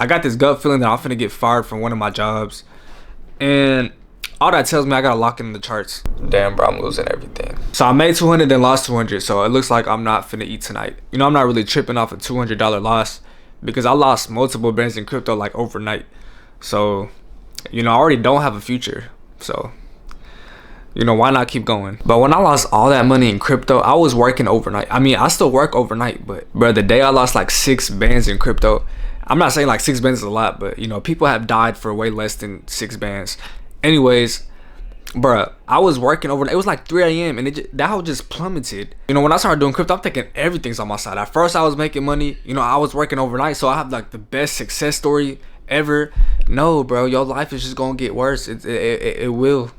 I got this gut feeling that I'm finna get fired from one of my jobs, and all that tells me I gotta lock in the charts. Damn, bro, I'm losing everything. So I made 200 then lost 200, so it looks like I'm not finna eat tonight. You know, I'm not really tripping off a $200 loss because I lost multiple bands in crypto like overnight. So, you know, I already don't have a future. So, you know, why not keep going? But when I lost all that money in crypto, I was working overnight. I mean, I still work overnight, but bro, the day I lost like 6 bands in crypto, I'm not saying like 6 bands is a lot, but you know, people have died for way less than 6 bands. Anyways, bruh, I was working overnight. It was like 3 a.m. and that just plummeted. You know, when I started doing crypto, I'm thinking everything's on my side. At first, I was making money. You know, I was working overnight, so I have like the best success story ever. No, bro, your life is just gonna get worse. It will,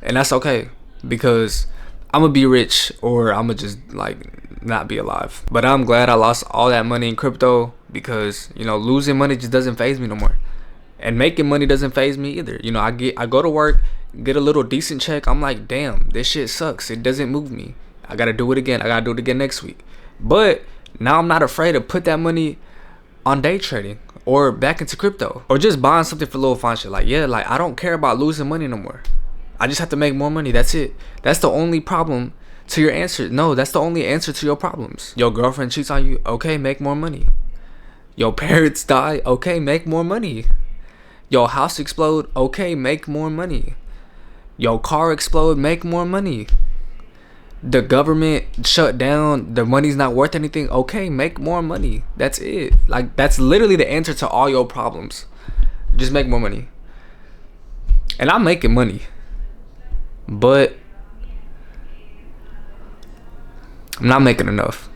and that's okay because I'm gonna be rich or I'm gonna just like not be alive. But I'm glad I lost all that money in crypto because, you know, losing money just doesn't faze me no more, and making money doesn't faze me either. You know, I go to work, get a little decent check. I'm like, damn, this shit sucks. It doesn't move me. I gotta do it again. I gotta do it again next week. But now I'm not afraid to put that money on day trading or back into crypto or just buying something for a little fun shit. Like, yeah, like I don't care about losing money no more. I just have to make more money. That's it. That's the only problem to your answer. No, that's the only answer to your problems. Your girlfriend cheats on you. Okay, make more money. Your parents die. Okay, make more money. Your house explode. Okay, make more money. Your car explode. Make more money. The government shut down. The money's not worth anything. Okay, make more money. That's it. Like, that's literally the answer to all your problems. Just make more money. And I'm making money, but I'm not making enough.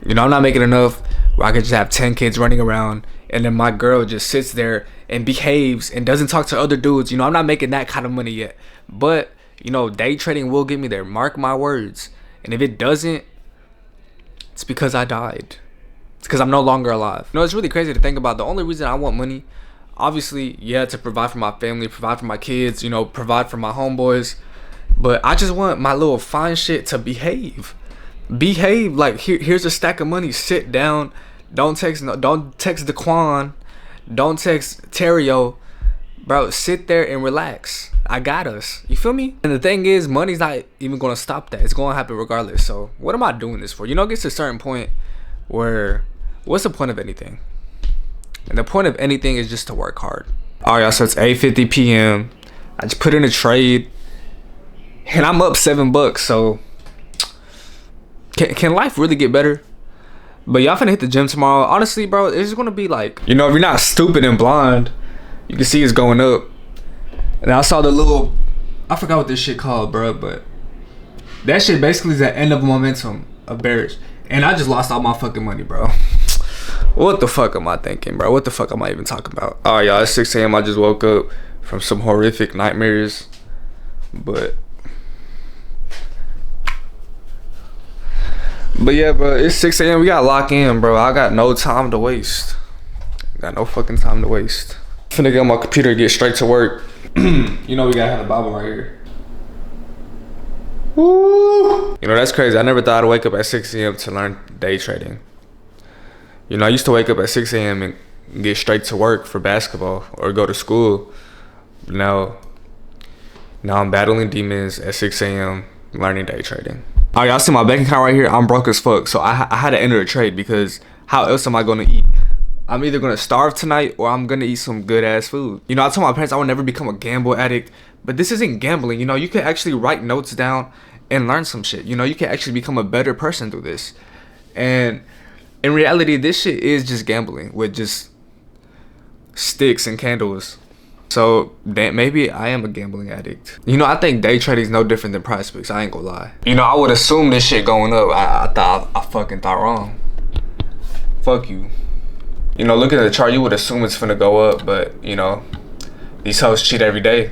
You know, I'm not making enough where I could just have 10 kids running around and then my girl just sits there and behaves and doesn't talk to other dudes. You know, I'm not making that kind of money yet. But, you know, day trading will get me there. Mark my words. And if it doesn't, it's because I died. It's because I'm no longer alive. You know, it's really crazy to think about. The only reason I want money, obviously, yeah, to provide for my family, provide for my kids, you know, provide for my homeboys. But I just want my little fine shit to behave. Behave. Like, here's a stack of money. Sit down. Don't text Daquan. Don't text Terrio. Bro, sit there and relax. I got us. You feel me? And the thing is, money's not even gonna stop that. It's gonna happen regardless. So what am I doing this for? You know, it gets to a certain point where what's the point of anything? And the point of anything is just to work hard. Alright, y'all, so it's 8:50 p.m. I just put in a trade and I'm up $7. So can life really get better? But y'all finna hit the gym tomorrow. Honestly, bro, it's gonna be like, you know, if you're not stupid and blind, you can see it's going up. And I saw the little, I forgot what this shit called, bro, but that shit basically is the end of momentum of bearish. And I just lost all my fucking money, bro. What the fuck am I thinking, bro? What the fuck am I even talking about? Alright, y'all, it's 6 a.m. I just woke up from some horrific nightmares. But yeah, bro, it's 6 a.m. We gotta lock in, bro. I got no time to waste. Got no fucking time to waste. Finna get on my computer and get straight to work. You know we gotta have the Bible right here. Woo! You know, that's crazy. I never thought I'd wake up at 6 a.m. to learn day trading. You know, I used to wake up at 6 a.m. and get straight to work for basketball or go to school. Now I'm battling demons at 6 a.m. learning day trading. Alright, y'all see my bank account right here? I'm broke as fuck. So I had to enter a trade because how else am I gonna eat? I'm either gonna starve tonight or I'm gonna eat some good ass food. You know, I told my parents I would never become a gamble addict, but this isn't gambling. You know, you can actually write notes down and learn some shit. You know, you can actually become a better person through this. And in reality, this shit is just gambling with just sticks and candles. So maybe I am a gambling addict. You know, I think day trading is no different than price picks. I ain't gonna lie. You know, I would assume this shit going up. I fucking thought wrong. Fuck you. You know, looking at the chart, you would assume it's finna go up, but you know, these hoes cheat every day.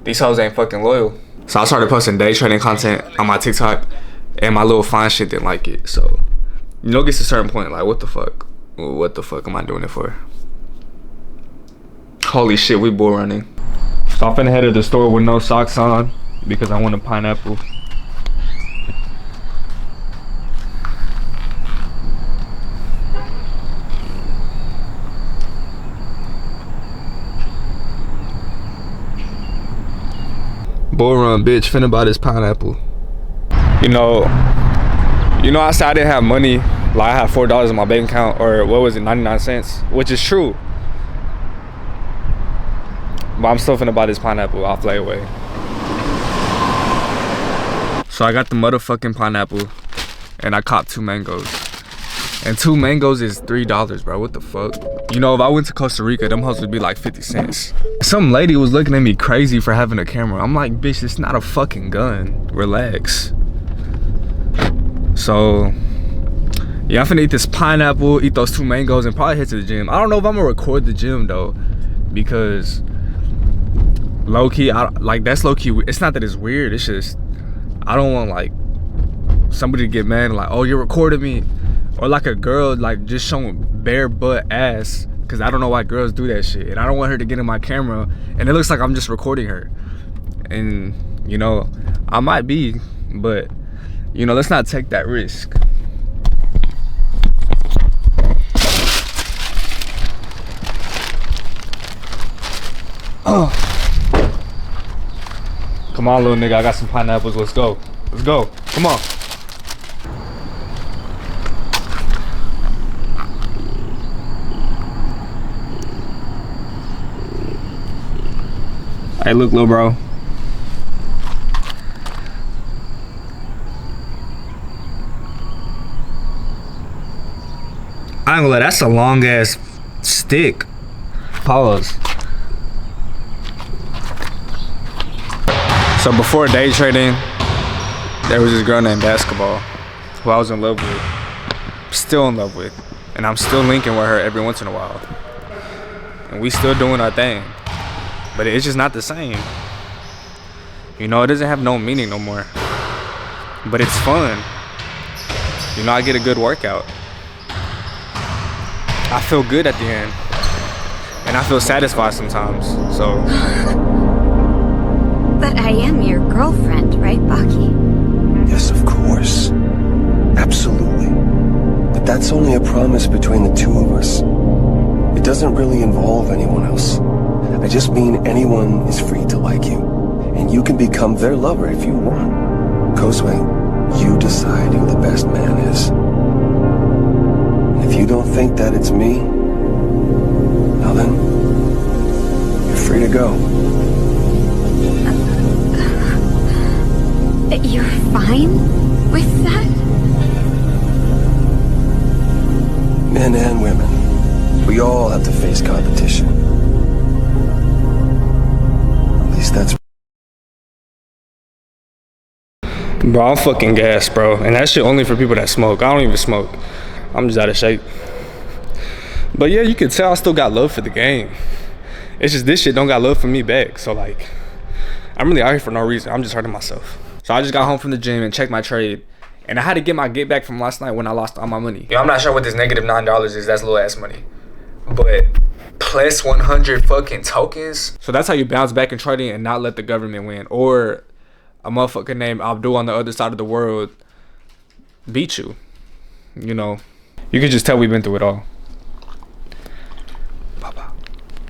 These hoes ain't fucking loyal. So I started posting day trading content on my TikTok, and my little fine shit didn't like it. So, you know, it gets to a certain point, like, what the fuck? What the fuck am I doing it for? Holy shit, we bull running. So I'm finna head to the store with no socks on because I want a pineapple. Bull Run bitch finna buy this pineapple. You know, I said I didn't have money. Like I had $4 in my bank account, or what was it, 99 cents, which is true. But I'm still finna buy this pineapple off layaway. So I got the motherfucking pineapple, and I copped 2 mangoes. And 2 mangoes is $3, bro. What the fuck? You know, if I went to Costa Rica, them hoes would be like 50 cents. Some lady was looking at me crazy for having a camera. I'm like, bitch, it's not a fucking gun. Relax. So, yeah, I'm finna eat this pineapple, eat those 2 mangoes, and probably head to the gym. I don't know if I'm gonna record the gym though, because low-key, like that's low-key, it's not that it's weird, it's just, I don't want like somebody to get mad and like, oh, you're recording me, or like a girl like just showing bare butt ass, because I don't know why girls do that shit, and I don't want her to get in my camera and it looks like I'm just recording her. And you know, I might be, but you know, let's not take that risk. Oh, come on, little nigga, I got some pineapples. Let's go. Let's go. Come on. Hey, look, little bro. I ain't gonna lie, that's a long ass stick. Pause. So before day trading, there was this girl named Basketball who I was in love with, still in love with, and I'm still linking with her every once in a while. And we still doing our thing, but it's just not the same. You know, it doesn't have no meaning no more, but it's fun. You know, I get a good workout. I feel good at the end, and I feel satisfied sometimes, so. But I am your girlfriend, right, Baki? Yes, of course. Absolutely. But that's only a promise between the two of us. It doesn't really involve anyone else. I just mean anyone is free to like you, and you can become their lover if you want. Kozue, you decide who the best man is. And if you don't think that it's me, well then, you're free to go. You're fine with that? Men and women, we all have to face competition. At least that's... Bro, I'm fucking gassed, bro. And that shit only for people that smoke. I don't even smoke. I'm just out of shape. But yeah, you can tell I still got love for the game. It's just this shit don't got love for me back. So like, I'm really out here for no reason. I'm just hurting myself. So I just got home from the gym and checked my trade, and I had to get my get back from last night when I lost all my money. Yeah, I'm not sure what this negative $9 is. That's little ass money, but plus 100 fucking tokens. So that's how you bounce back in trading and not let the government win, or a motherfucker named Abdul on the other side of the world beat you. You know, you can just tell we've been through it all. Papa,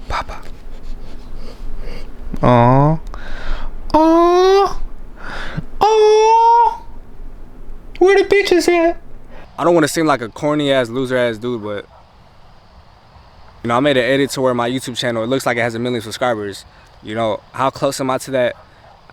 Papa. Aww, aww. Oh, where the bitches at? I don't want to seem like a corny ass loser ass dude, but you know, I made an edit to where my YouTube channel, it looks like it has 1 million subscribers. You know, how close am I to that?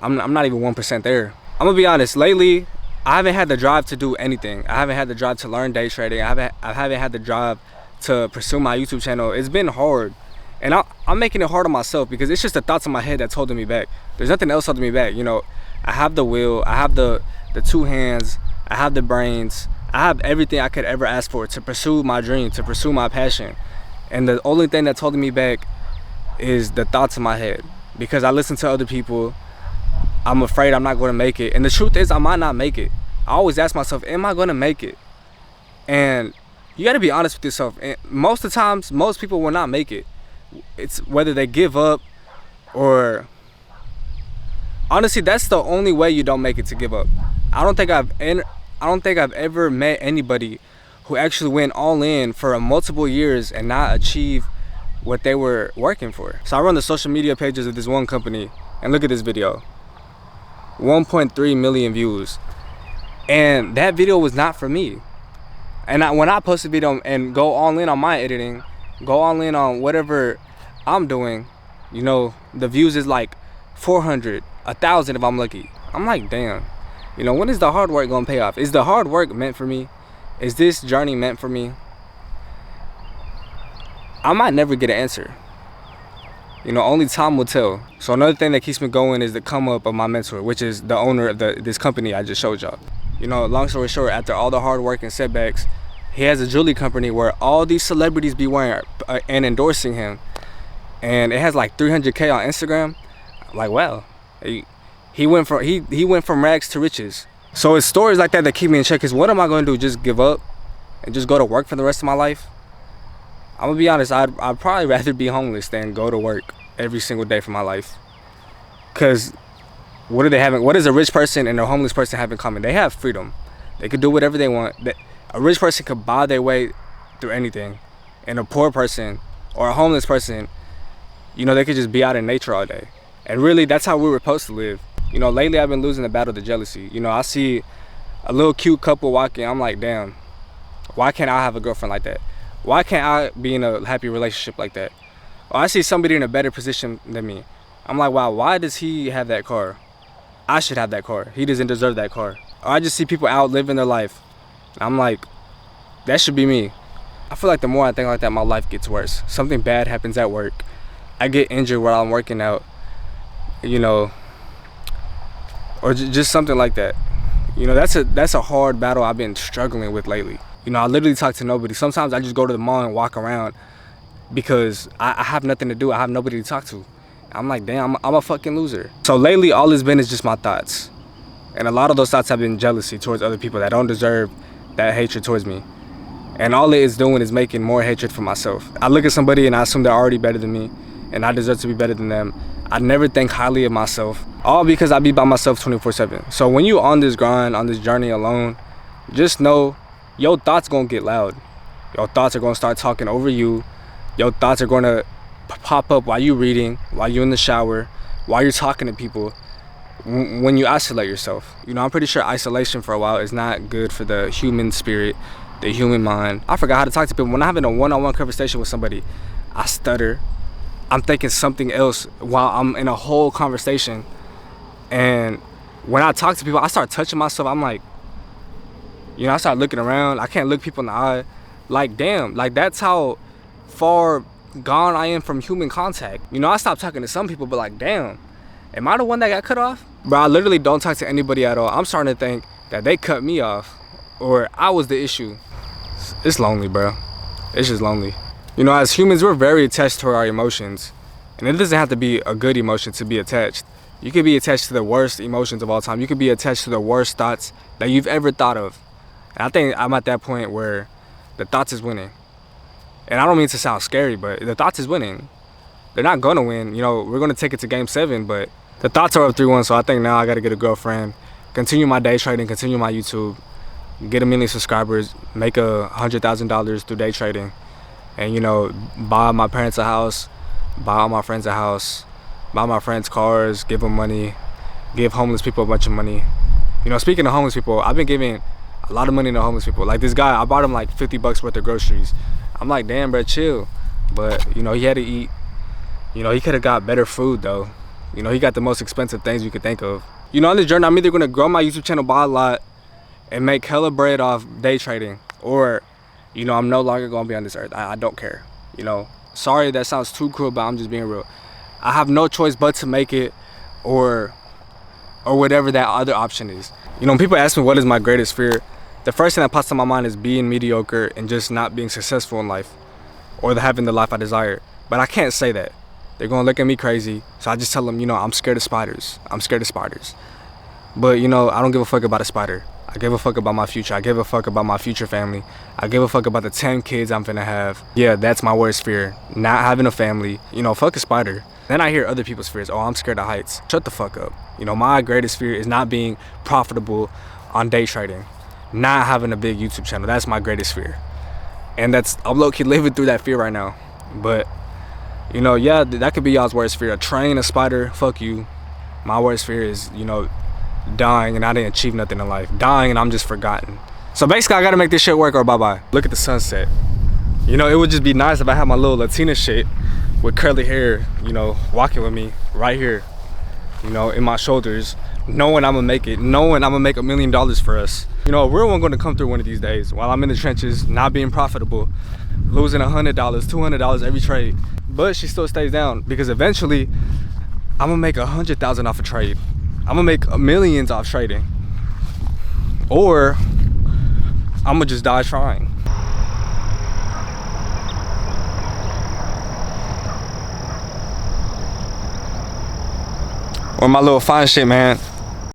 I'm not even 1% there. I'm gonna be honest, lately I haven't had the drive to do anything. I haven't had the drive to learn day trading. I haven't had the drive to pursue my YouTube channel. It's been hard, and I'm making it hard on myself because it's just the thoughts in my head that's holding me back. There's nothing else holding me back. You know, I have the will, I have the 2 hands, I have the brains, I have everything I could ever ask for to pursue my dream, to pursue my passion. And the only thing that's holding me back is the thoughts in my head, because I listen to other people. I'm afraid I'm not going to make it, and the truth is I might not make it. I always ask myself, am I going to make it? And you got to be honest with yourself. And most of the times, most people will not make it. It's whether they give up or... Honestly, that's the only way you don't make it, to give up. I don't think I've ever met anybody who actually went all in for multiple years and not achieve what they were working for. So I run the social media pages of this one company, and look at this video. 1.3 million views. And that video was not for me. And when I post a video and go all in on my editing, go all in on whatever I'm doing, you know, the views is like 400, 1,000 if I'm lucky. I'm like, damn, you know, when is the hard work gonna pay off? Is the hard work meant for me? Is this journey meant for me? I might never get an answer. You know, only time will tell. So another thing that keeps me going is the come up of my mentor, which is the owner of this company I just showed y'all. You know, long story short, after all the hard work and setbacks, he has a jewelry company where all these celebrities be wearing and endorsing him. And it has like 300K on Instagram. Like, wow. He went from rags to riches. So it's stories like that that keep me in check. Cause what am I gonna do? Just give up and just go to work for the rest of my life? I'm gonna be honest, I'd probably rather be homeless than go to work every single day for my life. Cause what do they have? What does a rich person and a homeless person have in common? They have freedom. They could do whatever they want. A rich person could buy their way through anything. And a poor person or a homeless person, you know, they could just be out in nature all day. And really, that's how we were supposed to live. You know, lately I've been losing the battle to jealousy. You know, I see a little cute couple walking. I'm like, damn, why can't I have a girlfriend like that? Why can't I be in a happy relationship like that? Or I see somebody in a better position than me. I'm like, wow, why does he have that car? I should have that car. He doesn't deserve that car. Or I just see people out living their life. I'm like, that should be me. I feel like the more I think like that, my life gets worse. Something bad happens at work. I get injured while I'm working out, you know, or just something like that. You know, that's a hard battle I've been struggling with lately. You know, I literally talk to nobody. Sometimes I just go to the mall and walk around because I have nothing to do. I have nobody to talk to. I'm like, damn, I'm a fucking loser. So lately, all it's been is just my thoughts. And a lot of those thoughts have been jealousy towards other people that don't deserve that hatred towards me. And all it is doing is making more hatred for myself. I look at somebody and I assume they're already better than me and I deserve to be better than them. I never think highly of myself, all because I be by myself 24/7. So when you on this grind, on this journey alone, just know your thoughts gonna get loud. Your thoughts are gonna start talking over you. Your thoughts are gonna pop up while you're reading, while you're in the shower, while you're talking to people, when you isolate yourself. You know, I'm pretty sure isolation for a while is not good for the human spirit, the human mind. I forgot how to talk to people. When I'm having a one-on-one conversation with somebody, I stutter. I'm thinking something else while I'm in a whole conversation. And when I talk to people, I start touching myself. I'm like, you know, I start looking around. I can't look people in the eye. Like, damn, like that's how far gone I am from human contact. You know, I stopped talking to some people, but like, damn, am I the one that got cut off? Bro, I literally don't talk to anybody at all. I'm starting to think that they cut me off or I was the issue. It's lonely, bro. It's just lonely. You know, as humans, we're very attached to our emotions. And it doesn't have to be a good emotion to be attached. You could be attached to the worst emotions of all time. You could be attached to the worst thoughts that you've ever thought of. And I think I'm at that point where the thoughts is winning. And I don't mean to sound scary, but the thoughts is winning. They're not gonna win. You know, we're gonna take it to game 7, but the thoughts are up 3-1. So I think now I gotta get a girlfriend, continue my day trading, continue my YouTube, get 1 million subscribers, make $100,000 through day trading, and, you know, buy my parents a house, buy all my friends a house, buy my friends cars, give them money, give homeless people a bunch of money. You know, speaking of homeless people, I've been giving a lot of money to homeless people. Like this guy, I bought him like $50 worth of groceries. I'm like, damn, bro, chill. But, you know, he had to eat. You know, he could have got better food though. You know, he got the most expensive things you could think of. You know, on this journey, I'm either gonna grow my YouTube channel by a lot and make hella bread off day trading, or, you know, I'm no longer gonna be on this earth. I don't care. You know, sorry that sounds too cruel, but I'm just being real. I have no choice but to make it, or whatever that other option is. You know, when people ask me what is my greatest fear, the first thing that pops in my mind is being mediocre and just not being successful in life, or having the life I desire. But I can't say that. They're gonna look at me crazy, so I just tell them, you know, I'm scared of spiders. I'm scared of spiders. But, you know, I don't give a fuck about a spider. I give a fuck about my future. I give a fuck about my future family. I give a fuck about the 10 kids I'm finna have. Yeah, that's my worst fear. Not having a family. You know, fuck a spider. Then I hear other people's fears. Oh, I'm scared of heights. Shut the fuck up. You know, my greatest fear is not being profitable on day trading. Not having a big YouTube channel. That's my greatest fear. And I'm low-key living through that fear right now. But, you know, yeah, that could be y'all's worst fear. A train, a spider, fuck you. My worst fear is, you know, dying and I didn't achieve nothing in life. Dying and I'm just forgotten. So basically I gotta make this shit work or bye-bye. Look at the sunset. You know, it would just be nice if I had my little Latina shit with curly hair, you know, walking with me right here, you know, in my shoulders, knowing I'm gonna make it, knowing I'm gonna make $1 million for us. You know, a real one gonna come through one of these days while I'm in the trenches, not being profitable, losing $100, $200 every trade. But she still stays down because eventually I'm gonna make 100,000 off a trade. I'm gonna make millions off trading. Or I'm gonna just die trying. Or my little fine shit, man.